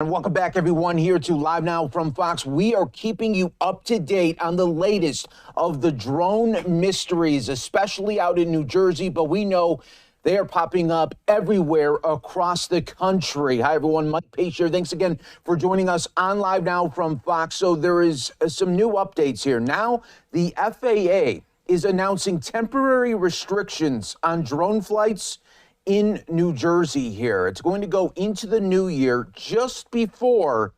And welcome back, everyone, here to Live Now from Fox. We are keeping you up to date on the latest of the drone mysteries, especially out in New Jersey, but we know they are popping up everywhere across the country. Hi, everyone. Mike Pace here. Thanks again for joining us on Live Now from Fox. So there is some new updates here. Now, the FAA is announcing temporary restrictions on drone flights in New Jersey here. It's going to go into the new year just before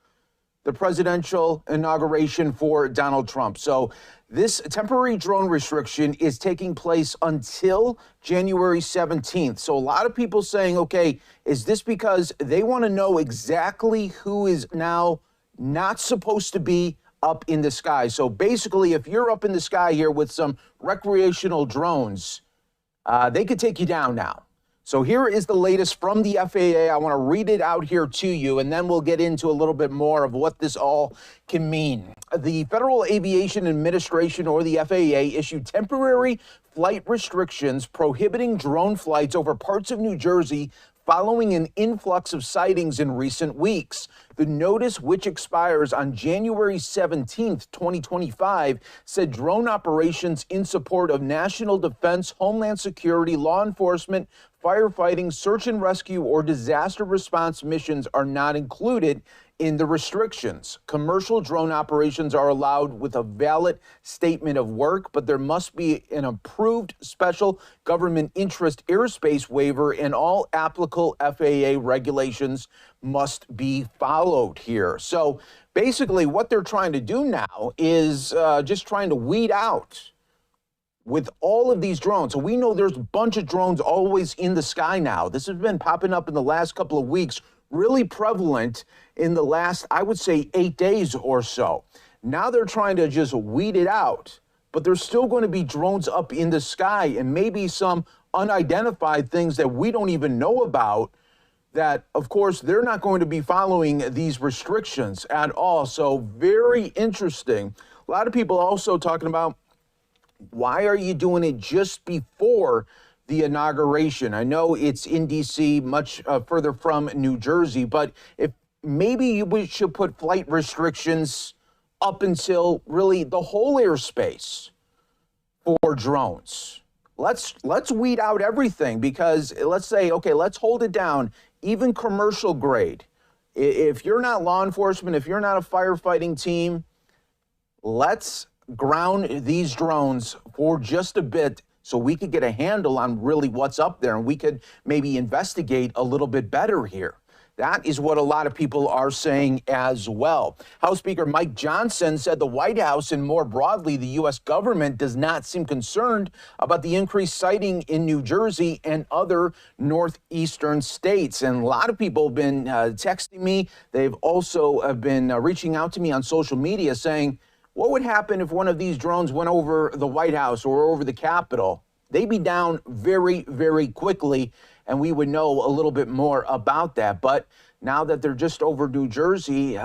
the presidential inauguration for Donald Trump. So this temporary drone restriction is taking place until January 17th. So a lot of people saying, okay, is this because they want to know exactly who is now not supposed to be up in the sky? So basically, if you're up in the sky here with some recreational drones, they could take you down now. So here is the latest from the FAA. I want to read it out here to you, and then we'll get into a little bit more of what this all can mean. The Federal Aviation Administration, or the FAA, issued temporary flight restrictions prohibiting drone flights over parts of New Jersey following an influx of sightings in recent weeks. The notice, which expires on January 17th, 2025, said drone operations in support of national defense, homeland security, law enforcement, firefighting, search and rescue, or disaster response missions are not included in the restrictions. Commercial drone operations are allowed with a valid statement of work, but there must be an approved special government interest airspace waiver, and all applicable FAA regulations must be followed here. So basically what they're trying to do now is just trying to weed out with all of these drones. So we know there's a bunch of drones always in the sky now. This has been popping up in the last couple of weeks, really prevalent in the last, I would say, 8 days or so. Now they're trying to just weed it out, but there's still going to be drones up in the sky and maybe some unidentified things that we don't even know about that, of course, they're not going to be following these restrictions at all. So very interesting. A lot of people also talking about, why are you doing it just before the inauguration? I know it's in D.C., much further from New Jersey, but if maybe we should put flight restrictions up until really the whole airspace for drones. Let's weed out everything, because let's say, okay, let's hold it down, even commercial grade. If you're not law enforcement, if you're not a firefighting team, let's ground these drones for just a bit so we could get a handle on really what's up there, and we could maybe investigate a little bit better here. That is what a lot of people are saying as well. House Speaker Mike Johnson said the White House, and more broadly the U.S. government, does not seem concerned about the increased sighting in New Jersey and other northeastern states. And a lot of people have been texting me. They've also been reaching out to me on social media saying, what would happen if one of these drones went over the White House or over the Capitol? They'd be down very, very quickly, and we would know a little bit more about that. But now that they're just over New Jersey,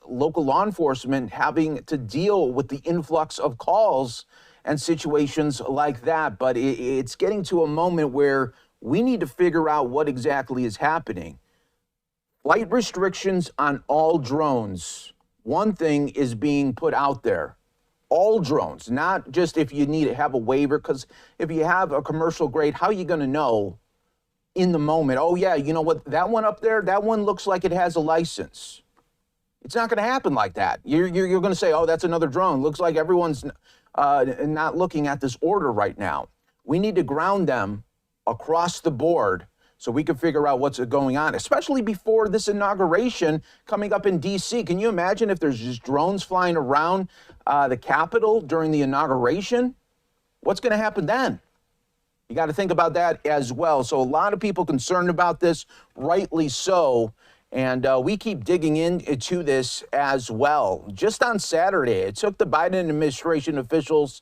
local law enforcement having to deal with the influx of calls and situations like that. But it's getting to a moment where we need to figure out what exactly is happening. Flight restrictions on all drones. One thing is being put out there. All drones, not just if you need to have a waiver, because if you have a commercial grade, how are you going to know in the moment, oh yeah, you know what, that one up there, that one looks like it has a license. It's not going to happen like that. You're going to say, oh, that's another drone. Looks like everyone's not looking at this order right now. We need to ground them across the board so we can figure out what's going on, especially before this inauguration coming up in D.C. Can you imagine if there's just drones flying around the Capitol during the inauguration? What's going to happen then? You got to think about that as well. So a lot of people concerned about this, rightly so. And we keep digging into this as well. Just on Saturday, it took the Biden administration officials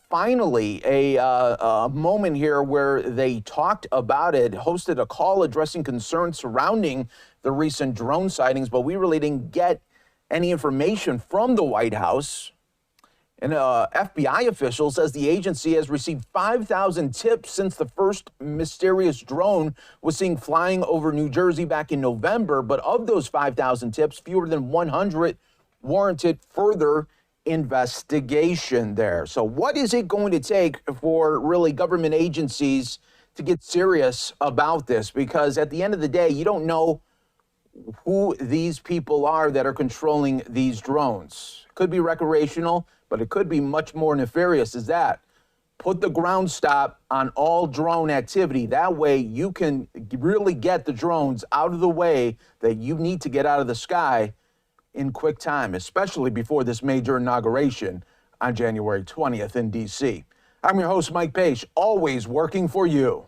finally a moment here where they talked about it, hosted a call addressing concerns surrounding the recent drone sightings, but we really didn't get any information from the White House. An FBI official says the agency has received 5,000 tips since the first mysterious drone was seen flying over New Jersey back in November. But of those 5,000 tips, fewer than 100 warranted further investigation there. So what is it going to take for really government agencies to get serious about this? Because at the end of the day, you don't know who these people are that are controlling these drones. Could be recreational, but it could be much more nefarious as that. Put the ground stop on all drone activity. That way you can really get the drones out of the way that you need to get out of the sky in quick time, especially before this major inauguration on January 20th in D.C. I'm your host, Mike Page, always working for you.